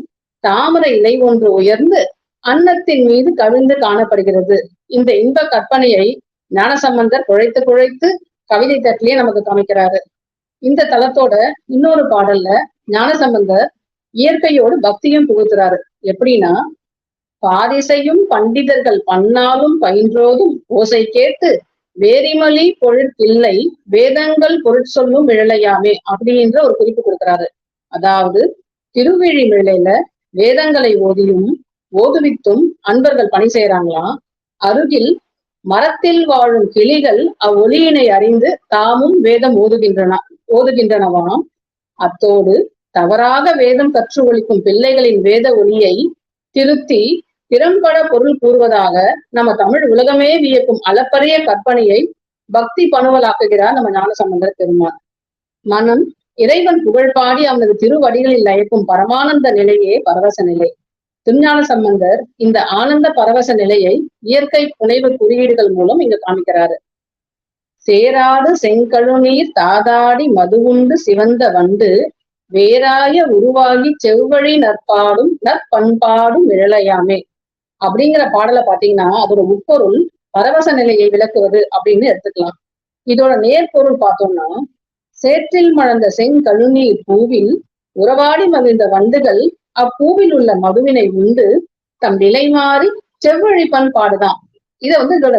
Speaker 2: தாமரை இலை ஒன்று உயர்ந்து அன்னத்தின் மீது கவிழ்ந்து காணப்படுகிறது. இந்த இன்ப கற்பனையை ஞானசம்பந்தர் குழைத்து குழைத்து கவிதை தட்டிலே நமக்கு காமிக்கிறாரு. இந்த தலத்தோட இன்னொரு பாடல்ல ஞானசம்பந்தர் இயற்கையோடு பக்தியும் புகுத்துறாரு. எப்படின்னா, பாரிசையும் பண்டிதர்கள் பன்னாலும் பயின்றோதும் ஓசை கேட்டு வேரிமலி பொருட்கில்லை வேதங்கள் பொருட்சொல்லும் விழலையாமே அப்படின்ற ஒரு குறிப்பு கொடுக்கிறாரு. அதாவது திருவிழிமிழையில வேதங்களை ஓதியும் ஓதுவித்தும் அன்பர்கள் பணி செய்யறாங்களாம். அருகில் மரத்தில் வாழும் கிளிகள் அவ்வொலியினை அறிந்து தாமும் வேதம் ஓதுகின்றனவாம். அத்தோடு தவறாக வேதம் கற்று ஒழிக்கும் பிள்ளைகளின் வேத ஒலியை திருத்தி திறம்பட பொருள் கூறுவதாக நம்ம தமிழ் உலகமே வியக்கும் அளப்பரிய கற்பனையை பக்தி பணுவலாக்குகிறார் நம்ம ஞானசம்பந்தர் பெருமான். மனம் இறைவன் புகழ் பாடி அவனது திருவடிகளில் லயக்கும் பரமானந்த நிலையே பரவச நிலை. திருஞான சம்பந்தர் இந்த ஆனந்த பரவச நிலையை இயற்கை புனைவு குறியீடுகள் மூலம் இங்க காமிக்கிறாரு. சேராது செங்கழுநீர் தாதாடி மதுவுண்டு சிவந்த வண்டு வேறாய உருவாகி செவ்வழி நற்பாடும் நற்பண்பாடும் விழலையாமே அப்படிங்கிற பாடலை பாத்தீங்கன்னா அதோட உட்பொருள் பரவச நிலையை விளக்குவது அப்படின்னு எடுத்துக்கலாம். இதோட நேர்பொருள் பார்த்தோம்னா, சேற்றில் மழந்த செங்கழுநீர் பூவில் உறவாடி மகிழ்ந்த வண்டுகள் அப்பூவில் உள்ள மதுவினை உண்டு தம் நிலை மாறி செவ்வழி பண்பாடுதான். இதை இதோட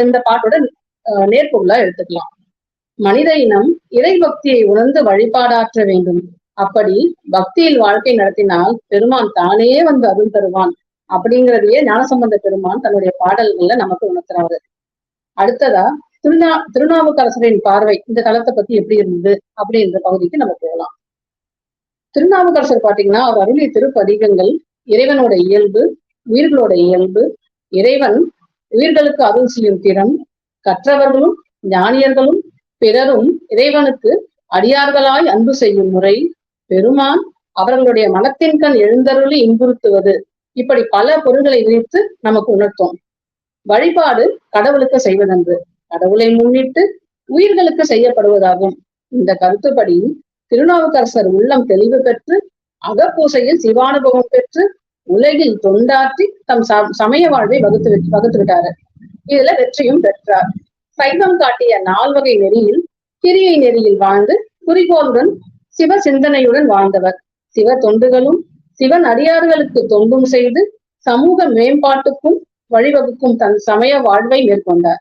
Speaker 2: இந்த பாட்டோட நேர்பொருளா எடுத்துக்கலாம். மனித இனம் இறை பக்தியை உணர்ந்து வழிபாடாற்ற வேண்டும். அப்படி பக்தியில் வாழ்க்கை நடத்தினால் பெருமான் தானே வந்து அருள் தருவான் அப்படிங்கிறதையே ஞானசம்பந்த பெருமான் தன்னுடைய பாடல்கள்ல நமக்கு உணர்த்துறாரு. அடுத்ததா திருநாவுக்கரசரின் பார்வை இந்த தலத்தை பத்தி எப்படி இருந்தது அப்படின்ற பகுதிக்கு நம்ம போகலாம். திருநாவுக்கரசர் பாத்தீங்கன்னா அவர் அருளிய திருப்பதிகங்கள் இறைவனோட இயல்பு, உயிர்களோட இயல்பு, இறைவன் உயிர்களுக்கு அருள் செய்யும் திறம், கற்றவர்களும் ஞானியர்களும் பிறரும் இறைவனுக்கு அடியார்களாய் அன்பு செய்யும் முறை, பெருமான் அவர்களுடைய மனத்தின் கண் எழுந்தருளி இன்புறுத்துவது, இப்படி பல பொருள்களை விரித்து நமக்கு உணர்த்தும். வழிபாடு கடவுளுக்கு செய்வதென்று, கடவுளை முன்னிட்டு உயிர்களுக்கு செய்யப்படுவதாகும். இந்த கருத்துப்படி திருநாவுக்கரசர் உள்ளம் தெளிவு பெற்று அகப்பூசையில் சிவானுபவம் பெற்று உலகில் தொண்டாற்றி தம் சமய வாழ்வை வகுத்து விட்டாரு. இதுல வெற்றியும் பெற்றார். சைவம் காட்டிய 4 வகை நெறியில் கிரியை நெறியில் வாழ்ந்து குறிக்கோளுடன் சிவ சிந்தனையுடன் வாழ்ந்தவர். சிவ தொண்டுகளும் சிவன் அடியார்களுக்கு தொண்டும் செய்து சமூக மேம்பாட்டுக்கும் வழிவகுக்கும் தன் சமய வாழ்வை மேற்கொண்டார்.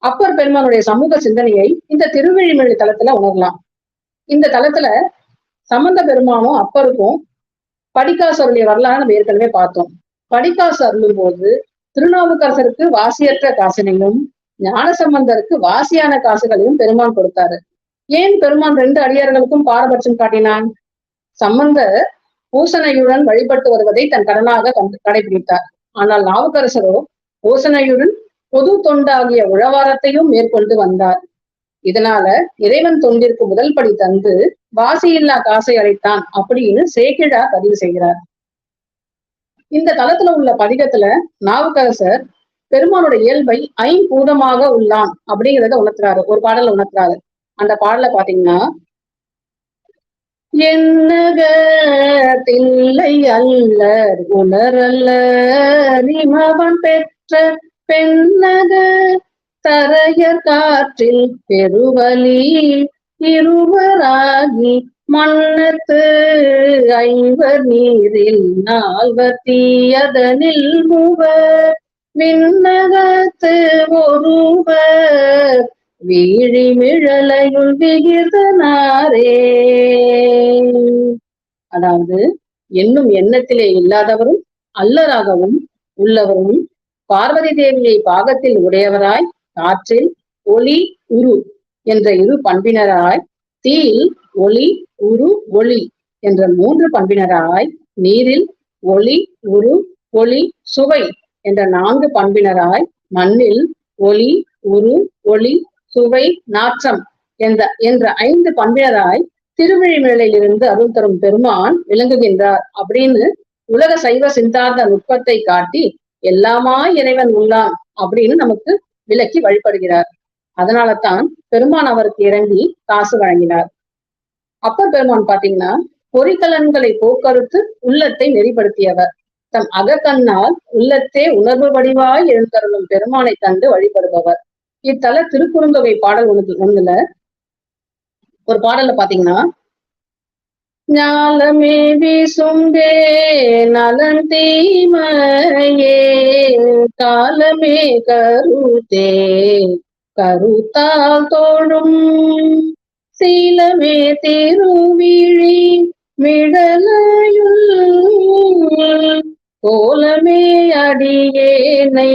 Speaker 2: அப்பர் பெருமானுடைய சமூக சிந்தனையை இந்த திருவிழிமொழி தலத்துல உணரலாம். இந்த தலத்துல சம்பந்த பெருமானும் அப்பருக்கும் படிக்காசருடைய வரலாறு நம்ம ஏற்கனவே பார்த்தோம். படிக்காசு அருளும் போது திருநாவுக்கரசருக்கு வாசியற்ற காசினையும் ஞானசம்பந்தருக்கு வாசியான காசுகளையும் பெருமான் கொடுத்தாரு. ஏன் பெருமான் 2 அடியார்களுக்கும் பாரபட்சம் காட்டினான்? சம்பந்தர் பூசணையுடன் வழிபட்டு வருவதை தன் கடனாக கடைபிடித்தார். ஆனால் நாவுக்கரசரோ பூசணையுடன் பொது தொண்டாகிய உழவாரத்தையும் மேற்கொண்டு வந்தார். இதனால இறைவன் தொண்டிற்கு முதல் படி தந்து வாசியில்லா காசை அழைத்தான் அப்படின்னு சேக்கிழார் பதிவு செய்கிறார். இந்த தலத்துல உள்ள பதிகத்துல நாவுக்கரசர் பெருமானோட இயல்பை ஐம்பூதமாக உள்ளான் அப்படிங்கிறத உணர்த்துறாரு. ஒரு பாடல உணர்த்துறாரு. அந்த பாடல பாத்தீங்கன்னா, என்னகத்தில்லை அல்லர் உணரல்ல நிமவன் பெற்ற பெண்ணக தரையர் காற்றில் பெருவலி இருவராகி மன்னத்து 5 நீரில் 4 தீயதனில் 3 விண்ணகத்து ஒருவர் வீழிமிழலையுள் விகிர்தனாரே. அதாவது என்னும் எண்ணத்திலே இல்லாதவரும் அல்லராகவும் உள்ளவரும் பார்வதி தேவியை பாகத்தில் உடையவராய் காற்றில் ஒளி உரு என்ற 2 பண்பினராய் தீயில் ஒளி, உரு, ஒளி என்ற 3 பண்பினராய், நீரில் ஒளி, உரு, ஒளி, சுவை என்ற 4 பண்பினராய், மண்ணில் ஒளி, உரு, ஒளி, சுவை, நாற்றம் என்ற 5 பண்பினராய் திருவிழிமேலையிலிருந்து அருள் தரும் பெருமான் விளங்குகின்றார் அப்படின்னு உலக சைவ சித்தாந்த நுட்பத்தை காட்டி எல்லாமாய் இறைவன் உள்ளான் அப்படின்னு நமக்கு விளக்கி வழிபடுகிறார். அதனால தான் பெருமான் அவருக்கு இறங்கி காசு வழங்கினார். அப்பர் பெருமான் பாத்தீங்கன்னா பொறிக்கலன்களை போக்கறுத்து உள்ளத்தை நெறிப்படுத்தியவர். தம் அகக்கண்ணால் உள்ளத்தே உணர்வு வடிவாய் எழுந்தருளும் பெருமானை கண்டு வழிபடுபவர். இத்தல திருக்குறுந்தொகை பாடல் ஒண்ணுல ஒரு பாடல்ல பாத்தீங்கன்னா, ஞாலமே வீசும்பே நலன் தீமையே காலமே கருத்தே கருத்தால் தோழும் சீலமே திருவிழி மிடலையுள் கோலமே அடியேனை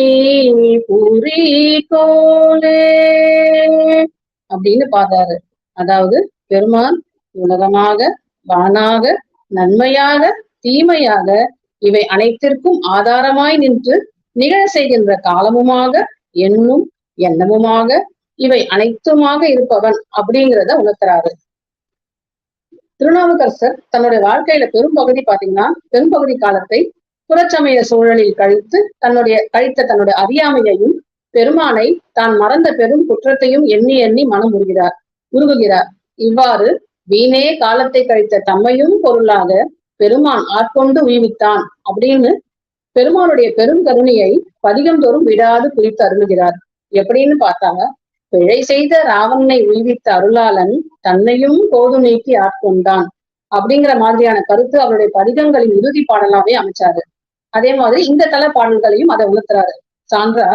Speaker 2: புரி கோலே அப்படின்னு பாத்தாரு. அதாவது பெருமான் உலகமாக, வானாக, நன்மையாக, தீமையாக இவை அனைத்திற்கும் ஆதாரமாய் நின்று நிகழ செய்கின்ற காலமுமாக, எண்ணும் எண்ணமுமாக, இவை அனைத்துமாக இருப்பவன் அப்படிங்கிறத உணர்த்துறாரு. திருநாவுக்கரசர் தன்னுடைய வாழ்க்கையில பெரும்பகுதி பாத்தீங்கன்னா பெரும்பகுதி காலத்தை புறச்சமய சூழலில் கழித்த தன்னுடைய அறியாமையையும் பெருமானை தான் மறந்த பெரும் குற்றத்தையும் எண்ணி எண்ணி மனம் உருகுகிறார். இவ்வாறு வீணே காலத்தை கழித்த தம்மையும் பொருளாக பெருமான் ஆட்கொண்டு உய்வித்தான் அப்படின்னு பெருமானுடைய பெரும் கருணையை பதிகந்தோறும் விடாது குறித்து அருளுகிறார். எப்படின்னு பார்த்தாங்க, பிழை செய்த ராவணனை உய்வித்த அருளாளன் தன்னையும் கோது நீக்கி ஆட்கொண்டான் அப்படிங்கிற மாதிரியான கருத்து அவருடைய பதிகங்களின் இறுதி பாடலாவே அமைச்சாரு. அதே மாதிரி இந்த தல பாடல்களையும் அதை உணர்த்துறாரு. சான்றா,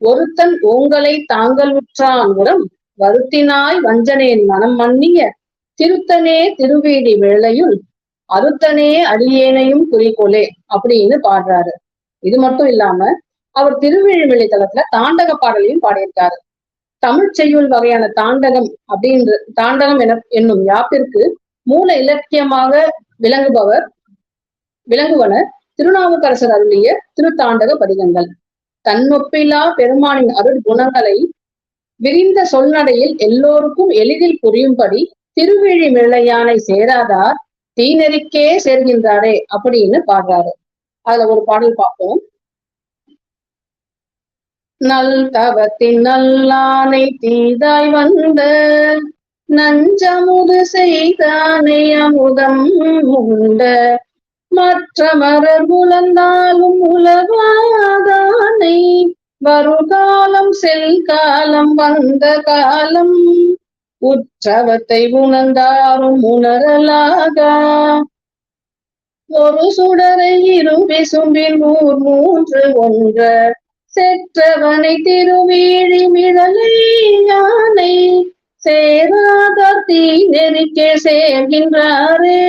Speaker 2: ஒருத்தன் ஓங்கலை தாங்கள் உற்றான் உரம் வருத்தினாய் வஞ்சனேன் மனம் மன்னிய திருத்தனே திருவீடி வேளையுள் அறுத்தனே அடியேனையும் குறிக்கோளே அப்படின்னு பாடுறாரு. இது மட்டும் இல்லாம அவர் திருவிழிமலை தலத்துல தாண்டக பாடலையும் பாடியிருக்காரு. தமிழ் செய்யுள் வகையான தாண்டகம் என்னும் யாப்பிற்கு மூல இலக்கியமாக விளங்குவன திருநாவுக்கரசர் அருளிய திருத்தாண்டக பதிகங்கள். தன்னொப்பிலா பெருமானின் அருள் குணங்களை விரிந்த சொல்நடையில் எல்லோருக்கும் எளிதில் புரியும்படி திருவிழிமிழையானை சேராதார் தீநெறிக்கே சேர்கின்றாரே அப்படின்னு பாடுறாரு. அதுல ஒரு பாடல் பார்ப்போம். நல் தவத்தின் நல்லானை தீதாய் வந்த நஞ்சமுது செய்தானை அமுதம் உண்ட மற்றமரர் புலந்தாலும் உலகாதானை வருகாலம் செல்காலம் வந்த காலம் உற்றவத்தை உணர்ந்தாரும் உணரலாக ஒரு சுடரை இரு விசும்பின் ஊர் மூன்று ஒன்ற செற்றவனை திருவீழி மிழலை யானை சேராதார் தீ நெறிக்கே சேர்கின்றாரே.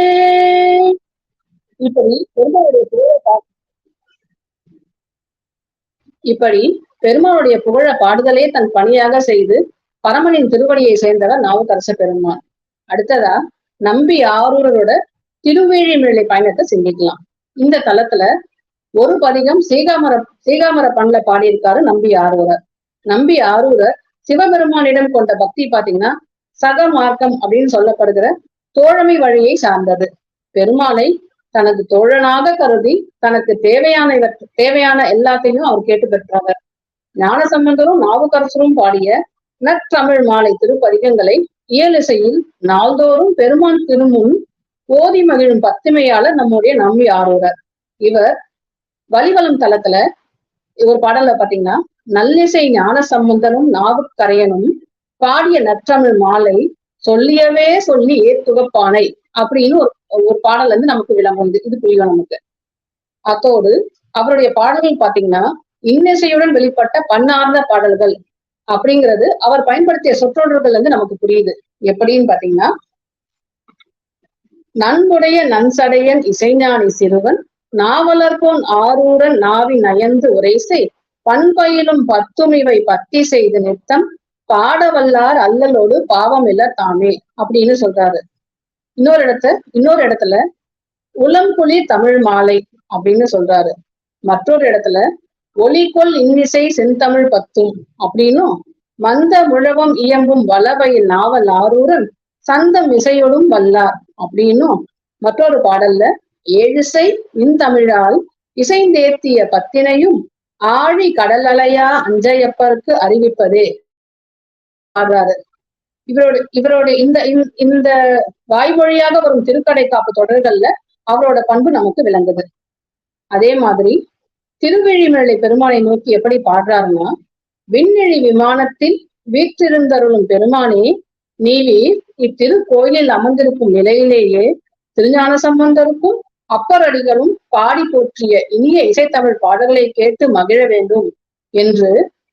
Speaker 2: இப்படி பெருமானுடைய புகழ பாடுதலே தன் பணியாக செய்து பரமனின் திருவடியை சேர்ந்தவர் நாவுக்கரச பெருமான். அடுத்ததா நம்பி ஆரூரரோட திருவேழிமிழலை பயணத்தை சிந்திக்கலாம். இந்த தலத்துல ஒரு பதிகம் சீகாமர பண்ணல பாடியிருக்காரு நம்பி ஆரூரர். நம்பி ஆரூரர் சிவபெருமானிடம் கொண்ட பக்தி பாத்தீங்கன்னா சக மார்க்கம் அப்படின்னு சொல்லப்படுகிற தோழமை வழியை சார்ந்தது. பெருமானை தனது தோழனாக கருதி தனக்கு தேவையான எல்லாத்தையும் அவர் கேட்டு பெற்றவர். ஞானசம்பந்தரும் நாவுக்கரசரும் பாடிய நற்றமிழ் மாலை திருப்பதிகங்களை இயலிசையில் நாள்தோறும் பெருமான் திருமுன் ஓதி மகிழும் பத்திமையாளர் நம்முடைய நம்பி ஆரூரர். இவர் வலிவலம் தலத்துல ஒரு பாடல்ல பாத்தீங்கன்னா, நல்லிசை ஞான சம்பந்தனும் நாவுக்கரையனும் பாடிய நற்றமிழ் மாலை சொல்லியவே சொல்லி ஏத்துகப்பானை அப்படின்னு ஒரு பாடல் வந்து நமக்கு விளங்குது. இது புரியும் நமக்கு. அத்தோடு அவருடைய பாடல்கள் பாத்தீங்கன்னா இன்னிசையுடன் வெளிப்பட்ட பன்னார்ந்த பாடல்கள் அப்படிங்கிறது அவர் பயன்படுத்திய சொற்றொடர்கள் வந்து நமக்கு புரியுது. எப்படின்னு பாத்தீங்கன்னா, நன்முடைய நன்சடையன் இசைஞானி சிறுவன் நாவலர்போன் ஆரூரன் நாவி நயந்து உரைசை பண்பயிலும் பத்துமிவை பத்தி செய்து நித்தம் பாடவல்லார் அல்லலோடு பாவம் இல்ல தாமே அப்படின்னு சொல்றாரு. இன்னொரு இடத்துல உளம்புலி தமிழ் மாலை அப்படின்னு சொல்றாரு. மற்றொரு இடத்துல ஒலிகொள் இன்னிசை செந்தமிழ் பத்தும் அப்படின்னும், மந்த முழவம் இயம்பும் வளவயில் நாவல் ஆரூரன் சந்தம் இசையொடும் வல்லார் அப்படின்னும், மற்றொரு பாடல்ல ஏழிசை இந்தமிழால் இசைந்தேத்திய பத்தினையும் ஆழி கடல் அலையா அஞ்சையப்பருக்கு அறிவிப்பதே ஆடுறாரு. இவரோட இந்த இந்த வாய்மொழியாக வரும் திருக்கடை காப்பு தொடர்கள்ல அவரோட பண்பு நமக்கு விளங்குது. அதே மாதிரி திருவிழிமலை பெருமானை நோக்கி எப்படி பாடுறாருன்னா, விண்வெளி விமானத்தில் வீற்றிருந்தருளும் பெருமானே, நீவீர் இத்திரு கோயிலில் அமர்ந்திருக்கும் நிலையிலேயே திருஞான சம்பந்தருக்கும் அப்பரடிகளும் பாடி போற்றிய இனிய இசைத்தமிழ் பாடல்களை கேட்டு மகிழ வேண்டும் என்று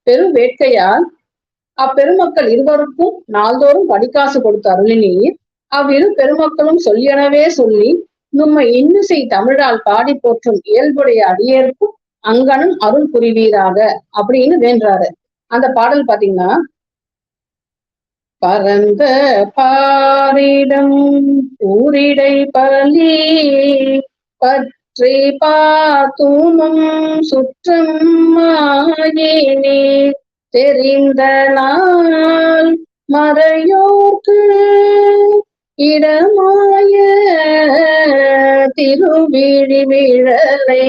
Speaker 2: பெரு வேட்கையால் அப்பெருமக்கள் இருவருக்கும் நாள்தோறும் படிக்காசு கொடுத்த அருளினீர். அவ்விரு பெருமக்களும் சொல்லியனவே சொல்லி நும்மை இன்னிசை தமிழால் பாடி போற்றும் இயல்புடைய அடியேற்கும் அங்கனும் அருள் புரிவீராக அப்படின்னு வேண்டாரு. அந்த பாடல் பாத்தீங்கன்னா, பரந்த பாரிடம் ஊரிடை பலி பற்றி பாத்தூனும் சுற்றம் மாயினே தெரிந்த நாள் மறையோர்க்கு இடமாய திருவிழி விழலை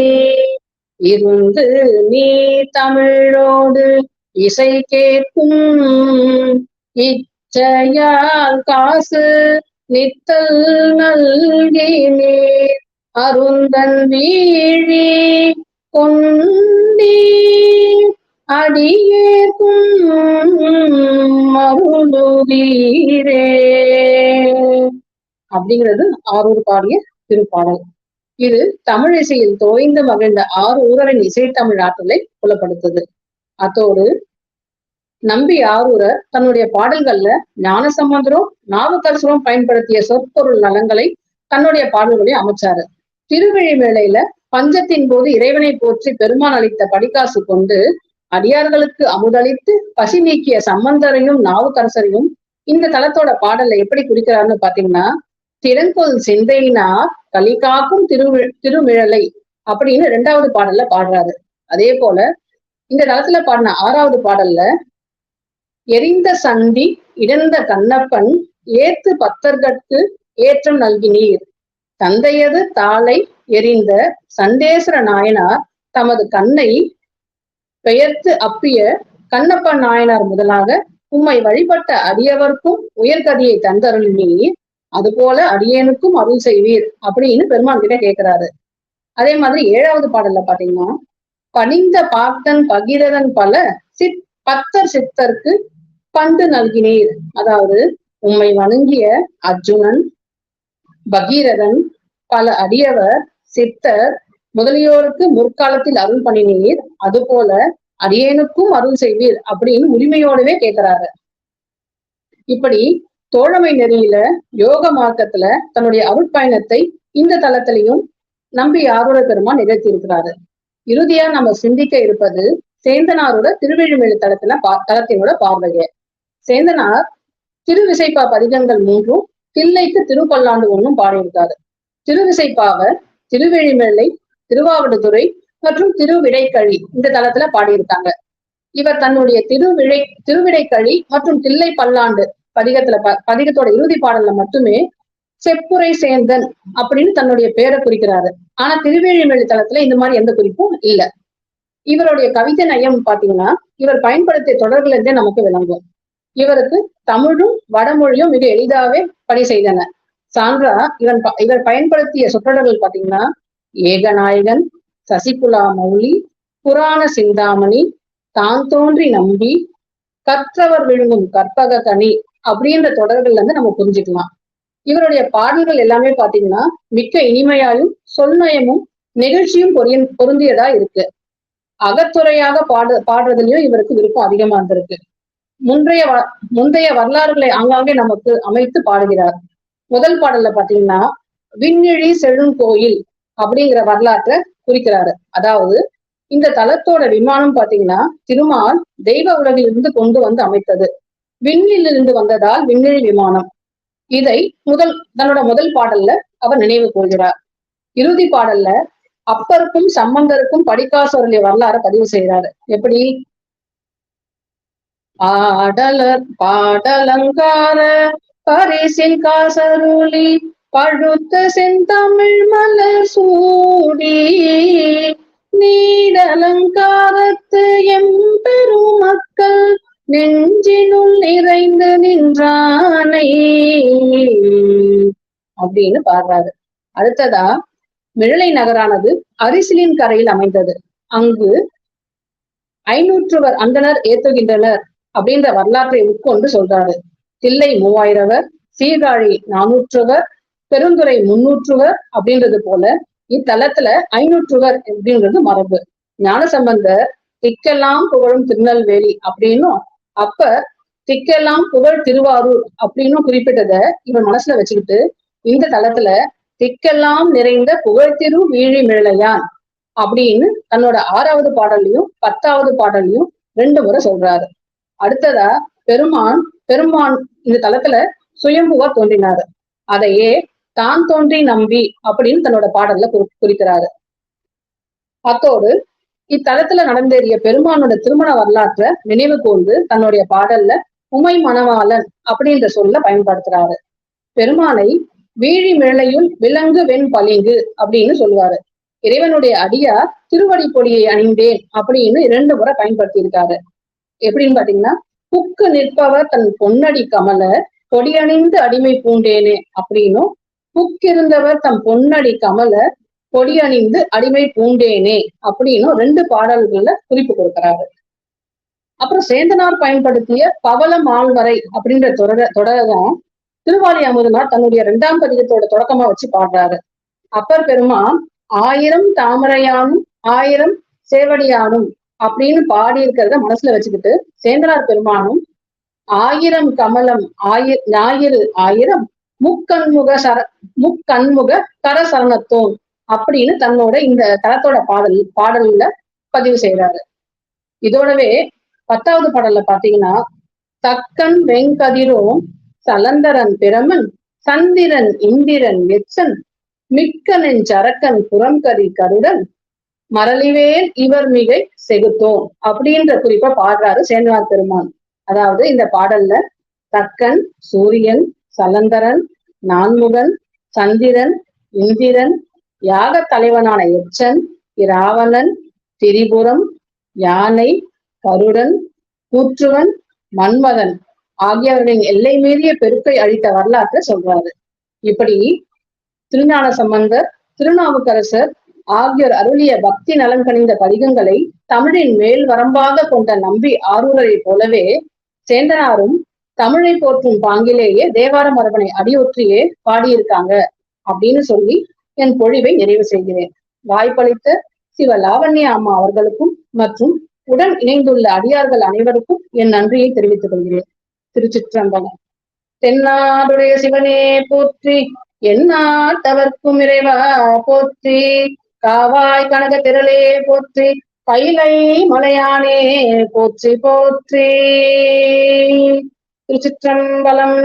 Speaker 2: இருந்து நீ தமிழோடு இசை கேட்கும் இச்சையால் காசு நித்தல் நல்கினீர் அருந்தன் வீழி கொண்டீ அடியேற்கும் மருளுதீரே அப்படிங்கிறது ஆரூர் பாடிய திருப்பாடல். இது தமிழ் இசையில் தோய்ந்து மகிழ்ந்த ஆரூரரின் இசைத்தமிழ் ஆற்றலை புலப்படுத்துது. அத்தோடு நம்பி ஆரூரர் தன்னுடைய பாடல்கள்ல ஞானசம்பந்தரும் நாவுக்கரசரும் பயன்படுத்திய சொற்பொருள் நலங்களை தன்னுடைய பாடல்களையும் அமைச்சாரு. திருவிழிமேளையில பஞ்சத்தின் போது இறைவனை போற்றி பெருமான் அளித்த படிக்காசு கொண்டு அடியார்களுக்கு அமுதளித்து பசி நீக்கிய சம்பந்தரையும் நாவுக்கரசரையும் இந்த தலத்தோட பாடல்ல எப்படி குறிக்கிறாருன்னு பாத்தீங்கன்னா, திறங்கொள் சிந்தையினார் களி காக்கும் திருமிழலை அப்படின்னு 2வது பாடல்ல பாடுறாரு. அதே போல இந்த தளத்துல பாடின 6வது பாடல்ல எரிந்த சண்டி இடந்த கண்ணப்பன் ஏத்து பத்தர்கட்கு ஏற்றம் நல்கினீர் தந்தையது தாளை எரிந்த சண்டேஸ்வர நாயனார் தமது கண்ணை பெயர்த்து அப்பிய கண்ணப்ப நாயனார் முதலாக உம்மை வழிபட்ட அடியவர்க்கும் உயர்கதியை தந்தருளினீர், அதுபோல அடியேனுக்கும் அருள் செய்வீர் அப்படின்னு பெருமான் கிட்ட கேட்கிறாரு. அதே மாதிரி 7வது பாடல்ல பாத்தீங்கன்னா, பணிந்த பார்த்தன் பகீரதன் பல பத்தர் சித்தர்க்கு பண்டு நல்கினீர், அதாவது உம்மை வணங்கிய அர்ஜுனன், பகீரதன், பல அடியவர், சித்தர் முதலியோருக்கு முற்காலத்தில் அருள் பண்ணினீர், அதுபோல அடியேனுக்கும் அருள் செய்வீர் அப்படின்னு உரிமையோடவே கேட்கிறாரு. இப்படி தோழமை நெறியில யோக மார்க்கத்துல தன்னுடைய அருட்பயணத்தை இந்த தலத்திலையும் நம்பி ஆரூர பெருமான் நிகழ்த்தி இருக்கிறாரு. இறுதியா நம்ம சிந்திக்க இருப்பது சேந்தனாரோட திருவிழிமேளி தலத்தினோட பார்வைய. சேந்தனார் திருவிசைப்பா பதிகங்கள் 3, தில்லைக்கு திருப்பல்லாண்டு 1 பாடியிருக்காரு. திருவிசைப்பாவை திருவிழிமேளை, திருவாவடுதுறை மற்றும் திருவிடைக்கழி இந்த தலத்துல பாடியிருக்காங்க. இவர் தன்னுடைய திருவிடைக்கழி மற்றும் தில்லை பல்லாண்டு பதிகத்தோட இறுதி பாடல்ல மட்டுமே செப்புரை சேந்தன் அப்படின்னு தன்னுடைய பேரை குறிக்கிறாரு. ஆனா திருவேழிமேளி தலத்துல இந்த மாதிரி எந்த குறிப்பும் இல்ல. இவருடைய கவிதை நயம் பாத்தீங்கன்னா, இவர் பயன்படுத்திய தொடர்கள் இருந்தே நமக்கு விளங்கும். இவருக்கு தமிழும் வடமொழியும் மிக எளிதாவே பணி செய்தன. சான்றா இவர் பயன்படுத்திய சொற்றொடர்கள் பாத்தீங்கன்னா, ஏகநாயகன், சசிகுலா மௌலி, புராண சிந்தாமணி, தான் தோன்றி நம்பி, கற்றவர் விழுங்கும் கற்பக கனி அப்படின்ற தொடர்கள்ல இருந்து நம்ம புரிஞ்சுக்கலாம். இவருடைய பாடல்கள் எல்லாமே பாத்தீங்கன்னா மிக்க இனிமையாயும் சொல்நயமும் நெகிழ்ச்சியும் பொருந்தியதா இருக்கு. அகத்துறையாக பாடுறதுலயும் இவருக்கு விருப்பம் அதிகமா இருந்திருக்கு. முந்தைய வரலாறுகளை ஆங்காங்கே நமக்கு அமைத்து பாடுகிறார். முதல் பாடல்ல பாத்தீங்கன்னா, விண்ணிழி செழுங்கோயில் அப்படிங்கிற வரலாற்றை குறிக்கிறாரு. அதாவது இந்த தலத்தோட விமானம் பாத்தீங்கன்னா திருமால் தெய்வ உலகிலிருந்து கொண்டு வந்து அமைத்தது. விண்ணிலிருந்து வந்ததால் விண்ணில் விமானம். இதை தன்னோட முதல் பாடல்ல அவர் நினைவு கூறுகிறார். இறுதி பாடல்ல அப்பருக்கும் சம்பந்தருக்கும் படிக்காசருடைய வரலாறு பதிவு செய்கிறாரு. எப்படி? பாடலங்கார பரிசின் காசருளி பழுத்த செந்தமிழ் மலர் சூடி நீடலங்காரத்து எம்பெருமக்கள் நெஞ்சினுள் நிறைந்து நின்றானை அப்படின்னு பாடுறாரு. அடுத்ததா, மிழலை நகரானது அரிசிலின் கரையில் அமைந்தது. அங்கு 500 அந்தனர் ஏத்துகின்றனர் அப்படின்ற வரலாற்றை உட்கொண்டு சொல்றாரு. தில்லை 3000, சீர்காழி 400, பெருந்துறை 300 அப்படின்றது போல இத்தலத்துல 500 அப்படின்றது மரபு. ஞானசம்பந்தர் திக்கெல்லாம் புகழும் திருநெல்வேலி அப்படின்னும், அப்ப திக்கெல்லாம் புகழ் திருவாரூர் அப்படின்னு குறிப்பிட்டத இவன் மனசுல வச்சுக்கிட்டு இந்த தலத்துல திக்கெல்லாம் நிறைந்த புகழ்திரு வீழி மிழையான் அப்படின்னு தன்னோட 6வது பாடல்லையும் 10வது பாடல்லையும் 2 முறை சொல்றாரு. அடுத்ததா, பெருமான் இந்த தலத்துல சுயம்புவா தோன்றினாரு. அதையே தான் தோன்றி நம்பி அப்படின்னு தன்னோட பாடல்ல குறிக்கிறாரு. அத்தோடு இத்தலத்துல நடந்தேறிய பெருமானோட திருமண வரலாற்றை நினைவு கூர்ந்து தன்னுடைய பாடல்ல உமை மணவாளன் அப்படின்ற சொல்ல பயன்படுத்துறாரு. பெருமானை வீழி மிழையுள் விலங்கு வெண் பளிங்கு அப்படின்னு சொல்லுவாரு. இறைவனுடைய அடியார் திருவடி பொடியை அணிந்தேன் அப்படின்னு 2 முறை பயன்படுத்தி இருக்காரு. எப்படின்னு பாத்தீங்கன்னா, புக்கு நிற்பவர் தன் பொன்னடி கமல கொடியணிந்து அடிமை பூண்டேனே அப்படின்னும், புக்கிருந்தவர் தம் பொன்னடி கமல கொடியணிந்து அடிமை பூண்டேனே அப்படின்னும் 2 பாடல்கள்ல குறிப்பு கொடுக்கிறாரு. அப்புறம் சேந்தனார் பயன்படுத்திய பவள மால்வரை அப்படின்ற தொடரதான் திருவாலி அமுதனார் தன்னுடைய 2ஆம் பதிகத்தோட தொடக்கமா வச்சு பாடுறாரு. அப்பர் பெருமான் 1000 தாமரையானும் 1000 சேவடியானும் அப்படின்னு பாடி இருக்கிறத மனசுல வச்சுக்கிட்டு சேந்தனார் பெருமானும் 1000 கமலம் ஞாயிறு 1000 முக்கண்முக கரசரணத்தோன் அப்படின்னு தன்னோட இந்த தலத்தோட பாடல்ல பதிவு செய்யறாரு. இதோடவே 10வது பாடல்ல பாத்தீங்கன்னா, தக்கன் வெங்கதிரோன் சலந்தரன் பிரமன் சந்திரன் இந்திரன் எச்சன் மிக்கனின் சரக்கன் புறம்கரி கருடன் மரளிவேல் இவர் மிகை செகுத்தோம் அப்படின்ற குறிப்பை பாடுறாரு சேந்தனார் பெருமான். அதாவது இந்த பாடல்ல தக்கன், சூரியன், சலந்தரன், நான்முகன், சந்திரன், இந்திரன், யாக தலைவனான எச்சன், இராவணன், திரிபுரம், யானை, கருடன், கூற்றுவன், மன்மதன் ஆகியவர்களின் எல்லை மீறிய பெருக்கை அழித்த வரலாற்றை சொல்றாரு. இப்படி திருஞான சம்பந்தர், திருநாவுக்கரசர் ஆகியோர் அருளிய பக்தி நலன் கனிந்த பதிகங்களை தமிழின் மேல் வரம்பாக கொண்ட நம்பி ஆரூரரை போலவே சேந்தனாரும் தமிழை போற்றும் பாங்கிலேயே தேவார மரபனை அடியொற்றியே பாடியிருக்காங்க அப்படின்னு சொல்லி என் பொழிவை நிறைவு செய்கிறேன். வாய்ப்பளித்த சிவ லாவண்ய அம்மா அவர்களுக்கும் மற்றும் உடன் இணைந்துள்ள அடியார்கள் அனைவருக்கும் என் நன்றியை தெரிவித்துக் கொள்கிறேன். திருச்சிற்றம்பலம். தென்னாடுடைய சிவனே போற்றி, எந்நாட்டவர்க்கும் இறைவா போற்றி, காவாய் கனக திரளே போற்றி, கைலை மலையானே போற்றி போற்றி. திருச்சிற்றம்பலம்.